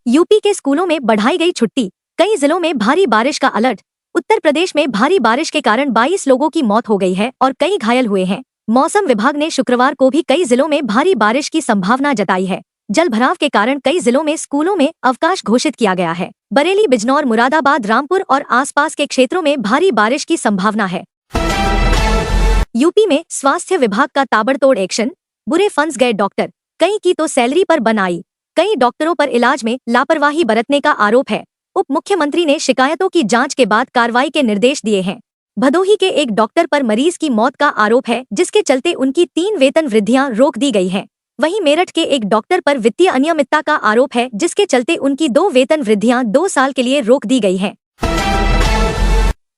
UP के स्कूलों में बढ़ाई गई छुट्टी, कई जिलों में भारी बारिश का अलर्ट। उत्तर प्रदेश में भारी बारिश के कारण 22 लोगों की मौत हो गई है और कई घायल हुए हैं। मौसम विभाग ने शुक्रवार को भी कई जिलों में भारी बारिश की संभावना जताई है। जलभराव के कारण कई जिलों में स्कूलों में अवकाश घोषित किया गया है। बरेली, बिजनौर, मुरादाबाद, रामपुर और आसपास के क्षेत्रों में भारी बारिश की संभावना है। यूपी में स्वास्थ्य विभाग का ताबड़तोड़ एक्शन, बुरे फंस गए डॉक्टर, कई की तो सैलरी पर बनाई। कई डॉक्टरों पर इलाज में लापरवाही बरतने का आरोप है। उप मुख्यमंत्री ने शिकायतों की जांच के बाद कार्रवाई के निर्देश दिए हैं। भदोही के एक डॉक्टर पर मरीज की मौत का आरोप है, जिसके चलते उनकी 3 वेतन वृद्धियां रोक दी गई हैं। वहीं मेरठ के एक डॉक्टर पर वित्तीय अनियमितता का आरोप है, जिसके चलते उनकी 2 वेतन वृद्धियां 2 साल के लिए रोक दी गई हैं।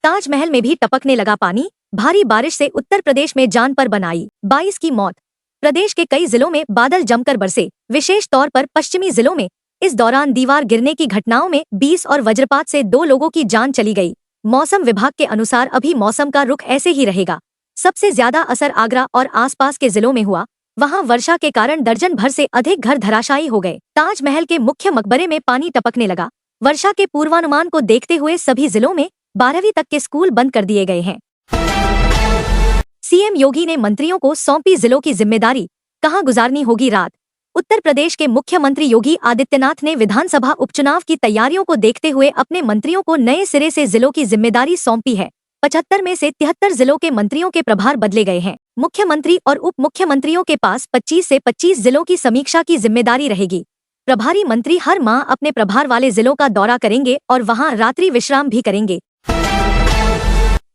ताजमहल में भी टपकने लगा पानी, भारी बारिश से उत्तर प्रदेश में जान पर बनाई 22 की मौत। प्रदेश के कई जिलों में बादल जमकर बरसे, विशेष तौर पर पश्चिमी जिलों में। इस दौरान दीवार गिरने की घटनाओं में 20 और वज्रपात से 2 लोगों की जान चली गई। मौसम विभाग के अनुसार अभी मौसम का रुख ऐसे ही रहेगा। सबसे ज्यादा असर आगरा और आसपास के जिलों में हुआ। वहां वर्षा के कारण दर्जन भर से अधिक घर धराशायी हो गए। ताजमहल के मुख्य मकबरे में पानी टपकने लगा। वर्षा के पूर्वानुमान को देखते हुए सभी जिलों में 12वीं तक के स्कूल बंद कर दिए गए हैं। सीएम योगी ने मंत्रियों को सौंपी जिलों की जिम्मेदारी, कहां गुजारनी होगी रात। उत्तर प्रदेश के मुख्यमंत्री योगी आदित्यनाथ ने विधानसभा उपचुनाव की तैयारियों को देखते हुए अपने मंत्रियों को नए सिरे से जिलों की जिम्मेदारी सौंपी है। 75 में से 73 जिलों के मंत्रियों के प्रभार बदले गए हैं। मुख्यमंत्री और उप मुख्यमंत्रियों के पास 25 से 25 जिलों की समीक्षा की जिम्मेदारी रहेगी। प्रभारी मंत्री हर माह अपने प्रभार वाले जिलों का दौरा करेंगे और वहां रात्रि विश्राम भी करेंगे।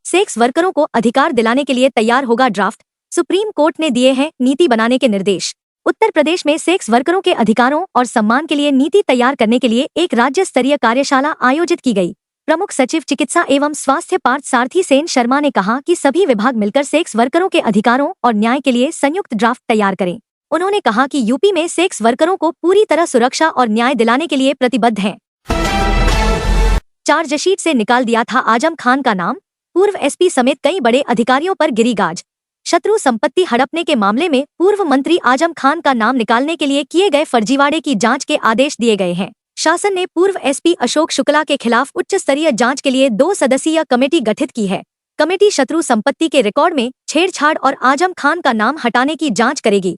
सेक्स वर्करों को अधिकार दिलाने के लिए तैयार होगा ड्राफ्ट, सुप्रीम कोर्ट ने दिए हैं नीति बनाने के निर्देश। उत्तर प्रदेश में सेक्स वर्करों के अधिकारों और सम्मान के लिए नीति तैयार करने के लिए एक राज्य स्तरीय कार्यशाला आयोजित की गई। प्रमुख सचिव चिकित्सा एवं स्वास्थ्य पार्थ सारथी सेन शर्मा ने कहा कि सभी विभाग मिलकर सेक्स वर्करों के अधिकारों और न्याय के लिए संयुक्त ड्राफ्ट तैयार करें। उन्होंने कहा कि यूपी में सेक्स वर्करों को पूरी तरह सुरक्षा और न्याय दिलाने के लिए प्रतिबद्ध हैं। चार्जशीट से निकाल दिया था आजम खान का नाम, पूर्व एसपी समेत कई बड़े अधिकारियों पर गिरी गाज। शत्रु संपत्ति हड़पने के मामले में पूर्व मंत्री आजम खान का नाम निकालने के लिए किए गए फर्जीवाड़े की जांच के आदेश दिए गए हैं। शासन ने पूर्व एसपी अशोक शुक्ला के खिलाफ उच्च स्तरीय जांच के लिए 2 सदस्यीय कमेटी गठित की है। कमेटी शत्रु संपत्ति के रिकॉर्ड में छेड़छाड़ और आजम खान का नाम हटाने की जांच करेगी।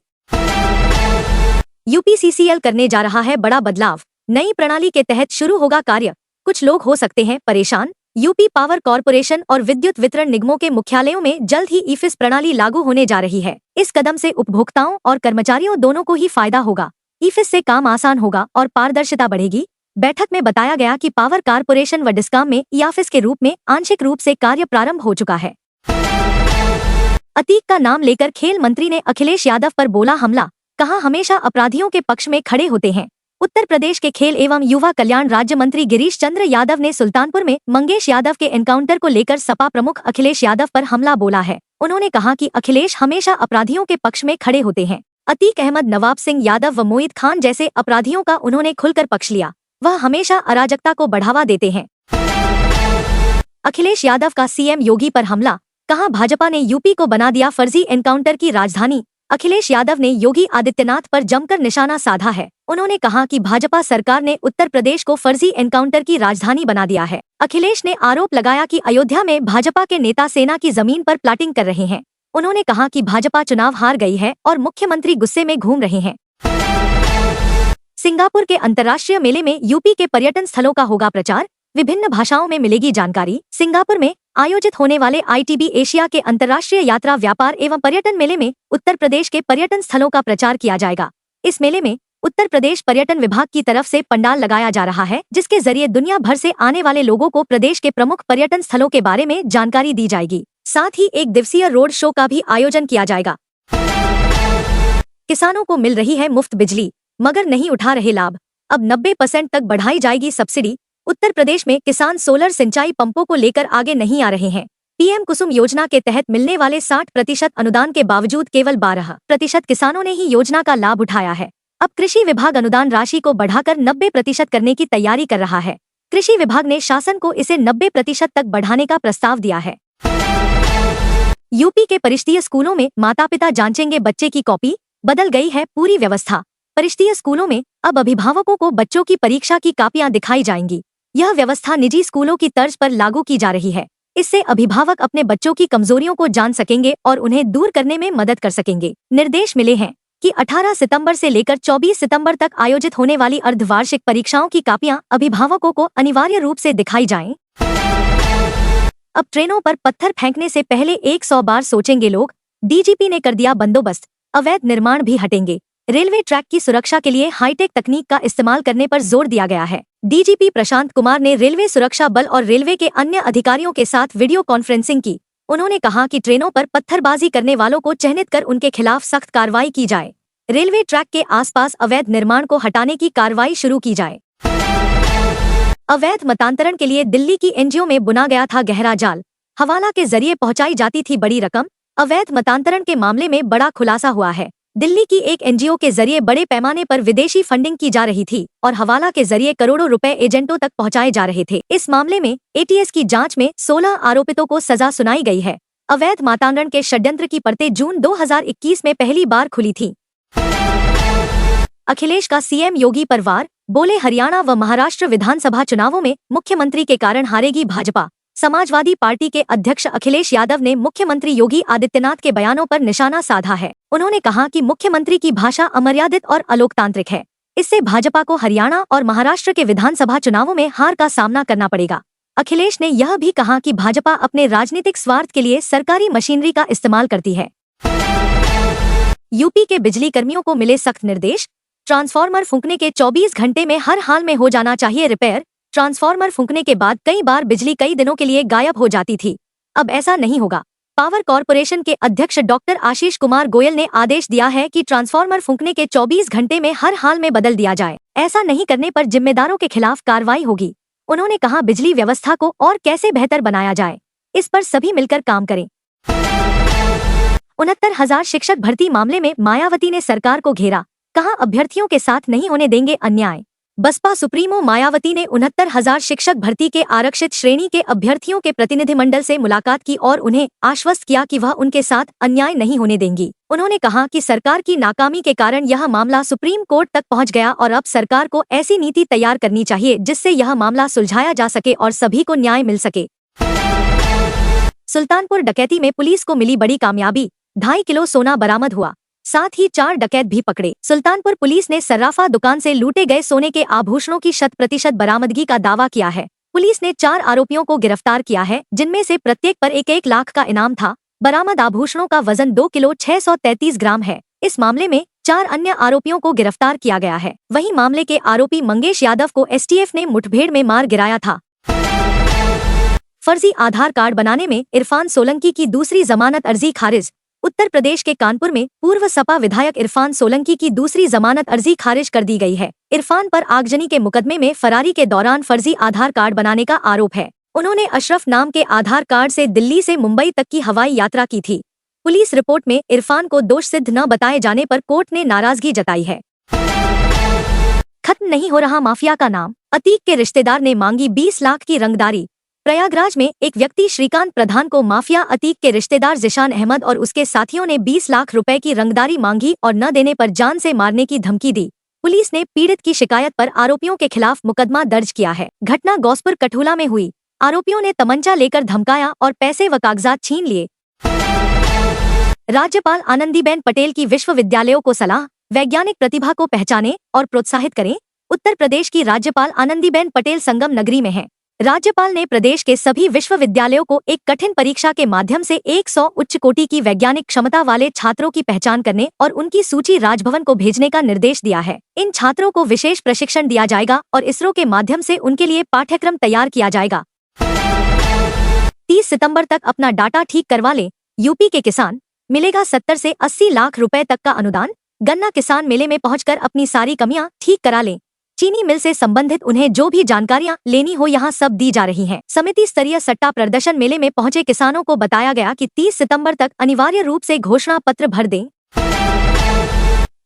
यूपीसीसीएल करने जा रहा है बड़ा बदलाव, नई प्रणाली के तहत शुरू होगा कार्य। कुछ लोग हो सकते हैं परेशान। यूपी पावर कॉरपोरेशन और विद्युत वितरण निगमों के मुख्यालयों में जल्द ही ईफिस प्रणाली लागू होने जा रही है। इस कदम से उपभोक्ताओं और कर्मचारियों दोनों को ही फायदा होगा। ईफिस से काम आसान होगा और पारदर्शिता बढ़ेगी। बैठक में बताया गया कि पावर कॉरपोरेशन व डिस्कॉम में ई-ऑफिस के रूप में आंशिक रूप से कार्य प्रारंभ हो चुका है। अतीक का नाम लेकर खेल मंत्री ने अखिलेश यादव पर बोला हमला, कहा हमेशा अपराधियों के पक्ष में खड़े होते हैं। उत्तर प्रदेश के खेल एवं युवा कल्याण राज्य मंत्री गिरीश चंद्र यादव ने सुल्तानपुर में मंगेश यादव के एनकाउंटर को लेकर सपा प्रमुख अखिलेश यादव पर हमला बोला है। उन्होंने कहा कि अखिलेश हमेशा अपराधियों के पक्ष में खड़े होते हैं। अतीक अहमद, नवाब सिंह यादव व मोहित खान जैसे अपराधियों का उन्होंने खुलकर पक्ष लिया। वह हमेशा अराजकता को बढ़ावा देते हैं। अखिलेश यादव का सीएम योगी पर हमला, कहा भाजपा ने यूपी को बना दिया फर्जी एनकाउंटर की राजधानी। अखिलेश यादव ने योगी आदित्यनाथ पर जमकर निशाना साधा है। उन्होंने कहा कि भाजपा सरकार ने उत्तर प्रदेश को फर्जी एनकाउंटर की राजधानी बना दिया है। अखिलेश ने आरोप लगाया कि अयोध्या में भाजपा के नेता सेना की जमीन पर प्लाटिंग कर रहे हैं। उन्होंने कहा कि भाजपा चुनाव हार गई है और मुख्यमंत्री गुस्से में घूम रहे हैं। सिंगापुर के अंतर्राष्ट्रीय मेले में यूपी के पर्यटन स्थलों का होगा प्रचार, विभिन्न भाषाओं में मिलेगी जानकारी। सिंगापुर में आयोजित होने वाले आईटीबी एशिया के अंतर्राष्ट्रीय यात्रा व्यापार एवं पर्यटन मेले में उत्तर प्रदेश के पर्यटन स्थलों का प्रचार किया जाएगा। इस मेले में उत्तर प्रदेश पर्यटन विभाग की तरफ से पंडाल लगाया जा रहा है, जिसके जरिए दुनिया भर से आने वाले लोगों को प्रदेश के प्रमुख पर्यटन स्थलों के बारे में जानकारी दी जाएगी। साथ ही एक दिवसीय रोड शो का भी आयोजन किया जाएगा। किसानों को मिल रही है मुफ्त बिजली, मगर नहीं उठा रहे लाभ। अब 90% तक बढ़ाई जाएगी सब्सिडी। उत्तर प्रदेश में किसान सोलर सिंचाई पंपों को लेकर आगे नहीं आ रहे हैं। पीएम कुसुम योजना के तहत मिलने वाले 60% अनुदान के बावजूद केवल 12% किसानों ने ही योजना का लाभ उठाया है। अब कृषि विभाग अनुदान राशि को बढ़ाकर 90% करने की तैयारी कर रहा है। कृषि विभाग ने शासन को इसे 90% तक बढ़ाने का प्रस्ताव दिया है। यूपी के परिषदीय स्कूलों में माता पिता जांचेंगे बच्चे की कॉपी, बदल गई है पूरी व्यवस्था। परिषदीय स्कूलों में अब अभिभावकों को बच्चों की परीक्षा की कापियां दिखाई जाएंगी। यह व्यवस्था निजी स्कूलों की तर्ज पर लागू की जा रही है। इससे अभिभावक अपने बच्चों की कमजोरियों को जान सकेंगे और उन्हें दूर करने में मदद कर सकेंगे। निर्देश मिले हैं कि 18 सितंबर से लेकर 24 सितंबर तक आयोजित होने वाली अर्धवार्षिक परीक्षाओं की कापियां अभिभावकों को अनिवार्य रूप से दिखाई जाएं। अब ट्रेनों पर पत्थर फेंकने से पहले 100 बार सोचेंगे लोग, डीजीपी ने कर दिया बंदोबस्त। अवैध निर्माण भी हटेंगे। रेलवे ट्रैक की सुरक्षा के लिए हाईटेक तकनीक का इस्तेमाल करने पर जोर दिया गया है। डीजीपी प्रशांत कुमार ने रेलवे सुरक्षा बल और रेलवे के अन्य अधिकारियों के साथ वीडियो कॉन्फ्रेंसिंग की। उन्होंने कहा कि ट्रेनों पर पत्थरबाजी करने वालों को चिन्हित कर उनके खिलाफ सख्त कार्रवाई की जाए। रेलवे ट्रैक के आसपास अवैध निर्माण को हटाने की कार्रवाई शुरू की जाए। अवैध मतांतरण के लिए दिल्ली की एनजीओ में बुना गया था गहरा जाल। हवाला के जरिए पहुंचाई जाती थी बड़ी रकम। अवैध मतांतरण के मामले में बड़ा खुलासा हुआ है। दिल्ली की एक एनजीओ के जरिए बड़े पैमाने पर विदेशी फंडिंग की जा रही थी और हवाला के जरिए करोड़ों रुपए एजेंटों तक पहुंचाए जा रहे थे। इस मामले में एटीएस की जांच में 16 आरोपितों को सजा सुनाई गई है। अवैध मतांतरण के षड्यंत्र की परतें जून 2021 में पहली बार खुली थी। अखिलेश का सीएम योगी पर वार, बोले हरियाणा व महाराष्ट्र विधानसभा चुनावों में मुख्यमंत्री के कारण हारेगी भाजपा। समाजवादी पार्टी के अध्यक्ष अखिलेश यादव ने मुख्यमंत्री योगी आदित्यनाथ के बयानों पर निशाना साधा है। उन्होंने कहा कि मुख्यमंत्री की भाषा अमर्यादित और अलोकतांत्रिक है। इससे भाजपा को हरियाणा और महाराष्ट्र के विधानसभा चुनावों में हार का सामना करना पड़ेगा। अखिलेश ने यह भी कहा कि भाजपा अपने राजनीतिक स्वार्थ के लिए सरकारी मशीनरी का इस्तेमाल करती है। यूपी के बिजली कर्मियों को मिले सख्त निर्देश। ट्रांसफार्मर फूंकने के 24 घंटे में हर हाल में हो जाना चाहिए रिपेयर। ट्रांसफार्मर फूंकने के बाद कई बार बिजली कई दिनों के लिए गायब हो जाती थी। अब ऐसा नहीं होगा। पावर कॉर्पोरेशन के अध्यक्ष डॉक्टर आशीष कुमार गोयल ने आदेश दिया है कि ट्रांसफार्मर फूंकने के 24 घंटे में हर हाल में बदल दिया जाए। ऐसा नहीं करने पर जिम्मेदारों के खिलाफ कार्रवाई होगी। उन्होंने कहा बिजली व्यवस्था को और कैसे बेहतर बनाया जाए, इस पर सभी मिलकर काम करें। 69,000 शिक्षक भर्ती मामले में मायावती ने सरकार को घेरा, कहा अभ्यर्थियों के साथ नहीं होने देंगे अन्याय। बसपा सुप्रीमो मायावती ने 69,000 शिक्षक भर्ती के आरक्षित श्रेणी के अभ्यर्थियों के प्रतिनिधिमंडल से मुलाकात की और उन्हें आश्वस्त किया कि वह उनके साथ अन्याय नहीं होने देंगी। उन्होंने कहा कि सरकार की नाकामी के कारण यह मामला सुप्रीम कोर्ट तक पहुंच गया और अब सरकार को ऐसी नीति तैयार करनी चाहिए जिससे यह मामला सुलझाया जा सके और सभी को न्याय मिल सके। सुल्तानपुर डकैती में पुलिस को मिली बड़ी कामयाबी, 2.5 किलो सोना बरामद हुआ, साथ ही 4 डकैत भी पकड़े। सुल्तानपुर पुलिस ने सर्राफा दुकान से लूटे गए सोने के आभूषणों की 100% बरामदगी का दावा किया है। पुलिस ने 4 आरोपियों को गिरफ्तार किया है, जिनमें से प्रत्येक पर 1-1 लाख का इनाम था। बरामद आभूषणों का वजन 2 किलो 633 ग्राम है। इस मामले में 4 अन्य आरोपियों को गिरफ्तार किया गया है। वहीं मामले के आरोपी मंगेश यादव को एसटीएफ ने मुठभेड़ में मार गिराया था। फर्जी आधार कार्ड बनाने में इरफान सोलंकी की दूसरी जमानत अर्जी खारिज। उत्तर प्रदेश के कानपुर में पूर्व सपा विधायक इरफान सोलंकी की दूसरी जमानत अर्जी खारिज कर दी गई है। इरफान पर आगजनी के मुकदमे में फरारी के दौरान फर्जी आधार कार्ड बनाने का आरोप है। उन्होंने अशरफ नाम के आधार कार्ड से दिल्ली से मुंबई तक की हवाई यात्रा की थी। पुलिस रिपोर्ट में इरफान को दोष सिद्ध न बताए जाने पर कोर्ट ने नाराजगी जताई है। खत्म नहीं हो रहा माफिया का नाम, अतीक के रिश्तेदार ने मांगी 20 लाख की रंगदारी। प्रयागराज में एक व्यक्ति श्रीकांत प्रधान को माफिया अतीक के रिश्तेदार जिशान अहमद और उसके साथियों ने 20 लाख रुपए की रंगदारी मांगी और न देने पर जान से मारने की धमकी दी। पुलिस ने पीड़ित की शिकायत पर आरोपियों के खिलाफ मुकदमा दर्ज किया है। घटना गौसपुर कठुला में हुई। आरोपियों ने तमंचा लेकर धमकाया और पैसे व कागजात छीन लिए। राज्यपाल आनंदीबेन पटेल की विश्वविद्यालयों को सलाह, वैज्ञानिक प्रतिभा को पहचानें और प्रोत्साहित करें। उत्तर प्रदेश की राज्यपाल आनंदीबेन पटेल संगम नगरी में हैं। राज्यपाल ने प्रदेश के सभी विश्वविद्यालयों को एक कठिन परीक्षा के माध्यम से 100 उच्च कोटि की वैज्ञानिक क्षमता वाले छात्रों की पहचान करने और उनकी सूची राजभवन को भेजने का निर्देश दिया है। इन छात्रों को विशेष प्रशिक्षण दिया जाएगा और इसरो के माध्यम से उनके लिए पाठ्यक्रम तैयार किया जाएगा। 30 सितंबर तक अपना डाटा ठीक करवा लें, यूपी के किसान, मिलेगा 70 से 80 लाख रुपए तक का अनुदान। गन्ना किसान मेले में पहुंचकर अपनी सारी कमियां ठीक करा लें। चीनी मिल से संबंधित उन्हें जो भी जानकारियां लेनी हो यहां सब दी जा रही हैं। समिति स्तरीय सट्टा प्रदर्शन मेले में पहुंचे किसानों को बताया गया कि 30 सितंबर तक अनिवार्य रूप से घोषणा पत्र भर दें।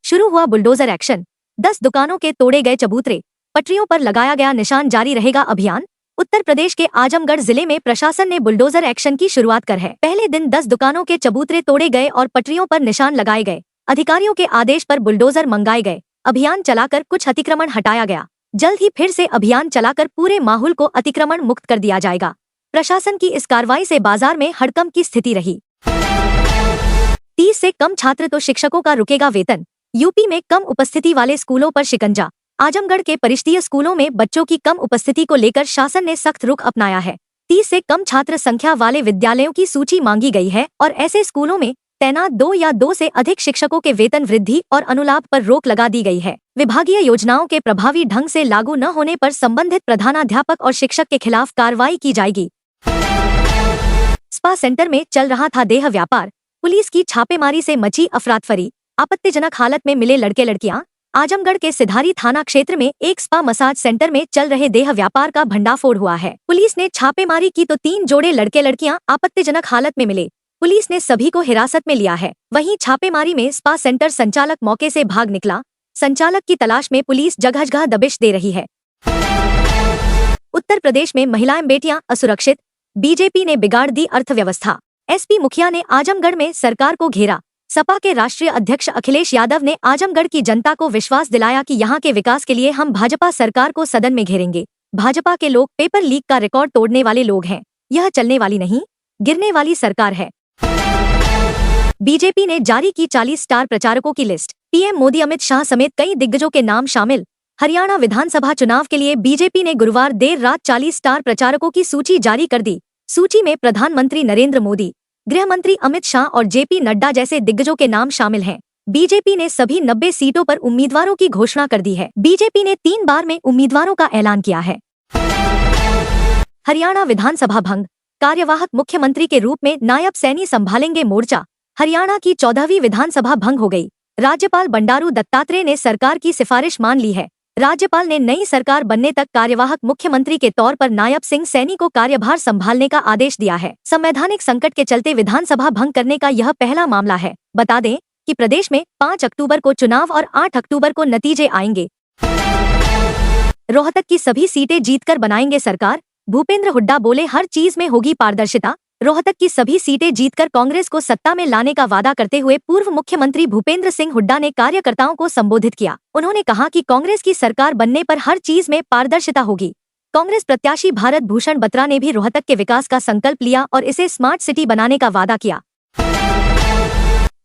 शुरू हुआ बुलडोजर एक्शन, 10 दुकानों के तोड़े गए चबूतरे, पटरियों पर लगाया गया निशान, जारी रहेगा अभियान। उत्तर प्रदेश के आजमगढ़ जिले में प्रशासन ने बुलडोजर एक्शन की शुरुआत कर है। पहले दिन 10 दुकानों के चबूतरे तोड़े गए और पटरियों पर निशान लगाए गए। अधिकारियों के आदेश पर बुलडोजर मंगाए गए। अभियान चलाकर कुछ अतिक्रमण हटाया गया। जल्द ही फिर से अभियान चलाकर पूरे माहौल को अतिक्रमण मुक्त कर दिया जाएगा। प्रशासन की इस कार्रवाई से बाजार में हड़कंप की स्थिति रही। 30 से कम छात्र तो शिक्षकों का रुकेगा वेतन। यूपी में कम उपस्थिति वाले स्कूलों पर शिकंजा। आजमगढ़ के परिषदीय स्कूलों में बच्चों की कम उपस्थिति को लेकर शासन ने सख्त रुख अपनाया है। 30 से कम छात्र संख्या वाले विद्यालयों की सूची मांगी गई है और ऐसे स्कूलों में तैनात 2 या 2 से अधिक शिक्षकों के वेतन वृद्धि और अनुलाभ पर रोक लगा दी गई है। विभागीय योजनाओं के प्रभावी ढंग से लागू न होने पर संबंधित प्रधानाध्यापक और शिक्षक के खिलाफ कार्रवाई की जाएगी। स्पा सेंटर में चल रहा था देह व्यापार। पुलिस की छापेमारी से मची अफरातफरी। आपत्तिजनक हालत में मिले लड़के लड़कियां। आजमगढ़ के सिधारी थाना क्षेत्र में एक स्पा मसाज सेंटर में चल रहे देह व्यापार का भंडाफोड़ हुआ है। पुलिस ने छापेमारी की तो 3 जोड़े लड़के लड़कियां आपत्तिजनक हालत में मिले। पुलिस ने सभी को हिरासत में लिया है। वहीं छापेमारी में स्पा सेंटर संचालक मौके से भाग निकला। संचालक की तलाश में पुलिस जगह जगह दबिश दे रही है। उत्तर प्रदेश में महिलाएं बेटियां असुरक्षित। बीजेपी ने बिगाड़ दी अर्थव्यवस्था। एसपी मुखिया ने आजमगढ़ में सरकार को घेरा। सपा के राष्ट्रीय अध्यक्ष अखिलेश यादव ने आजमगढ़ की जनता को विश्वास दिलाया कि यहां के विकास के लिए हम भाजपा सरकार को सदन में घेरेंगे। भाजपा के लोग पेपर लीक का रिकॉर्ड तोड़ने वाले लोग हैं। यह चलने वाली नहीं, गिरने वाली सरकार है। बीजेपी ने जारी की 40 स्टार प्रचारकों की लिस्ट। पीएम मोदी, अमित शाह समेत कई दिग्गजों के नाम शामिल। हरियाणा विधानसभा चुनाव के लिए बीजेपी ने गुरुवार देर रात 40 स्टार प्रचारकों की सूची जारी कर दी। सूची में प्रधानमंत्री नरेंद्र मोदी, गृह मंत्री अमित शाह और जेपी नड्डा जैसे दिग्गजों के नाम शामिल हैं। बीजेपी ने सभी 90 सीटों पर उम्मीदवारों की घोषणा कर दी है। बीजेपी ने 3 बार में उम्मीदवारों का ऐलान किया है। हरियाणा विधानसभा भंग। कार्यवाहक मुख्यमंत्री के रूप में नायब सैनी संभालेंगे मोर्चा। हरियाणा की 14वीं विधानसभा भंग हो गई। राज्यपाल बंडारू दत्तात्रेय ने सरकार की सिफारिश मान ली है। राज्यपाल ने नई सरकार बनने तक कार्यवाहक मुख्यमंत्री के तौर पर नायब सिंह सैनी को कार्यभार संभालने का आदेश दिया है। संवैधानिक संकट के चलते विधानसभा भंग करने का यह पहला मामला है। बता दें कि प्रदेश में 5 अक्टूबर को चुनाव और 8 अक्टूबर को नतीजे आएंगे। रोहतक की सभी सीटें जीतकर बनाएंगे सरकार। भूपेंद्र हुड्डा बोले, हर चीज में होगी पारदर्शिता। रोहतक की सभी सीटें जीतकर कांग्रेस को सत्ता में लाने का वादा करते हुए पूर्व मुख्यमंत्री भूपेंद्र सिंह हुड्डा ने कार्यकर्ताओं को संबोधित किया। उन्होंने कहा कि कांग्रेस की सरकार बनने पर हर चीज में पारदर्शिता होगी। कांग्रेस प्रत्याशी भारत भूषण बत्रा ने भी रोहतक के विकास का संकल्प लिया और इसे स्मार्ट सिटी बनाने का वादा किया।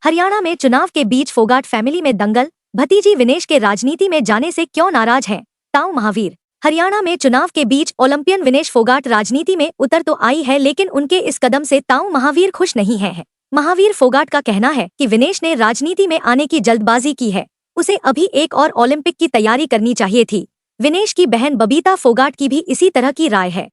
हरियाणा में चुनाव के बीच फोगाट फैमिली में दंगल। भतीजी विनेश के राजनीति में जाने से क्यों नाराज हैं ताऊ महावीर। हरियाणा में चुनाव के बीच ओलंपियन विनेश फोगाट राजनीति में उतर तो आई है, लेकिन उनके इस कदम से ताऊ महावीर खुश नहीं है। महावीर फोगाट का कहना है कि विनेश ने राजनीति में आने की जल्दबाजी की है। उसे अभी एक और ओलंपिक की तैयारी करनी चाहिए थी। विनेश की बहन बबीता फोगाट की भी इसी तरह की राय है।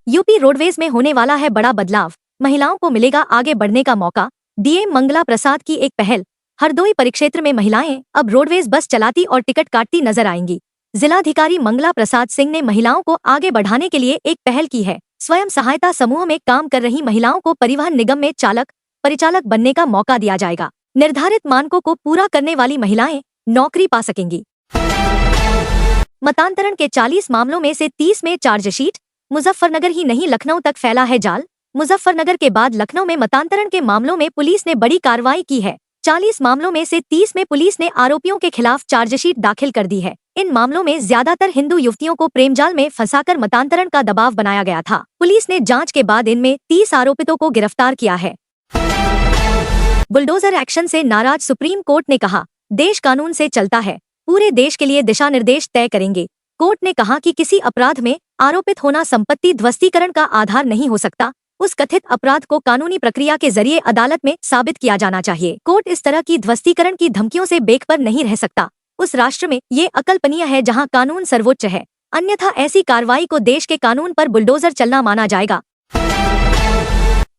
यूपी रोडवेज में होने वाला है बड़ा बदलाव। महिलाओं को मिलेगा आगे बढ़ने का मौका। डीएम मंगला प्रसाद की एक पहल। हरदोई परिक्षेत्र में महिलाएं अब रोडवेज बस चलाती और टिकट काटती नजर आएंगी। जिलाधिकारी मंगला प्रसाद सिंह ने महिलाओं को आगे बढ़ाने के लिए एक पहल की है। स्वयं सहायता समूह में काम कर रही महिलाओं को परिवहन निगम में चालक परिचालक बनने का मौका दिया जाएगा। निर्धारित मानकों को पूरा करने वाली महिलाएं नौकरी पा सकेंगी। मतांतरण के 40 मामलों में से 30 में चार्जशीट। मुजफ्फरनगर ही नहीं, लखनऊ तक फैला है जाल। मुजफ्फरनगर के बाद लखनऊ में मतांतरण के मामलों में पुलिस ने बड़ी कार्रवाई की है। 40 मामलों में से 30 में पुलिस ने आरोपियों के खिलाफ चार्जशीट दाखिल कर दी है। इन मामलों में ज्यादातर हिंदू युवतियों को प्रेमजाल में फंसाकर मतांतरण का दबाव बनाया गया था। पुलिस ने जांच के बाद इनमें 30 आरोपितों को गिरफ्तार किया है। बुलडोजर एक्शन से नाराज सुप्रीम कोर्ट ने कहा, देश कानून से चलता है, पूरे देश के लिए दिशा निर्देश तय करेंगे। कोर्ट ने कहा कि किसी अपराध में आरोपित होना संपत्ति ध्वस्तीकरण का आधार नहीं हो सकता। उस कथित अपराध को कानूनी प्रक्रिया के जरिए अदालत में साबित किया जाना चाहिए। कोर्ट इस तरह की ध्वस्तीकरण की धमकियों से बेखबर नहीं रह सकता। उस राष्ट्र में ये अकल्पनीय है जहां कानून सर्वोच्च है, अन्यथा ऐसी कार्रवाई को देश के कानून पर बुलडोजर चलना माना जाएगा।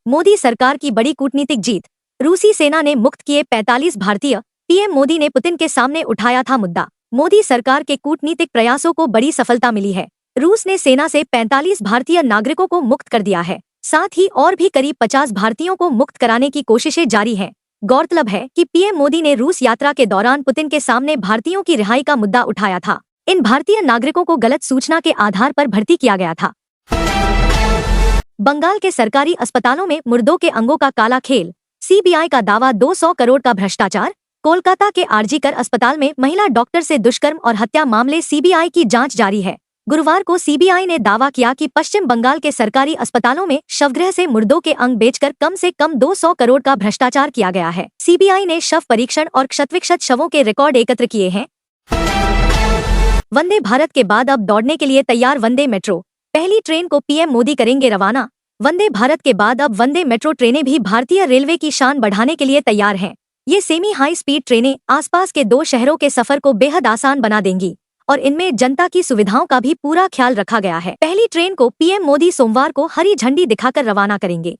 मोदी सरकार की बड़ी कूटनीतिक जीत। रूसी सेना ने मुक्त किए 45 भारतीय। पीएम मोदी ने पुतिन के सामने उठाया था मुद्दा। मोदी सरकार के कूटनीतिक प्रयासों को बड़ी सफलता मिली है। रूस ने सेना से 45 भारतीय नागरिकों को मुक्त कर दिया है। साथ ही और भी करीब 50 भारतीयों को मुक्त कराने की कोशिशें जारी हैं। गौरतलब है कि पीएम मोदी ने रूस यात्रा के दौरान पुतिन के सामने भारतीयों की रिहाई का मुद्दा उठाया था। इन भारतीय नागरिकों को गलत सूचना के आधार पर भर्ती किया गया था। बंगाल के सरकारी अस्पतालों में मुर्दों के अंगों का काला खेल। सीबीआई का दावा 200 करोड़ का भ्रष्टाचार। कोलकाता के आरजीकर अस्पताल में महिला डॉक्टर से दुष्कर्म और हत्या मामले सीबीआई की जांच जारी है। गुरुवार को सीबीआई ने दावा किया कि पश्चिम बंगाल के सरकारी अस्पतालों में शवगृह से मुर्दों के अंग बेचकर कम से कम 200 करोड़ का भ्रष्टाचार किया गया है। सीबीआई ने शव परीक्षण और क्षतविक्षत शवों के रिकॉर्ड एकत्र किए हैं। वंदे भारत के बाद अब दौड़ने के लिए तैयार वंदे मेट्रो, पहली ट्रेन को पीएम मोदी करेंगे रवाना। वंदे भारत के बाद अब वंदे मेट्रो ट्रेनें भी भारतीय रेलवे की शान बढ़ाने के लिए तैयार हैं। ये सेमी हाई स्पीड ट्रेनें आसपास के 2 शहरों के सफर को बेहद आसान बना देंगी और इनमें जनता की सुविधाओं का भी पूरा ख्याल रखा गया है। पहली ट्रेन को पीएम मोदी सोमवार को हरी झंडी दिखाकर रवाना करेंगे।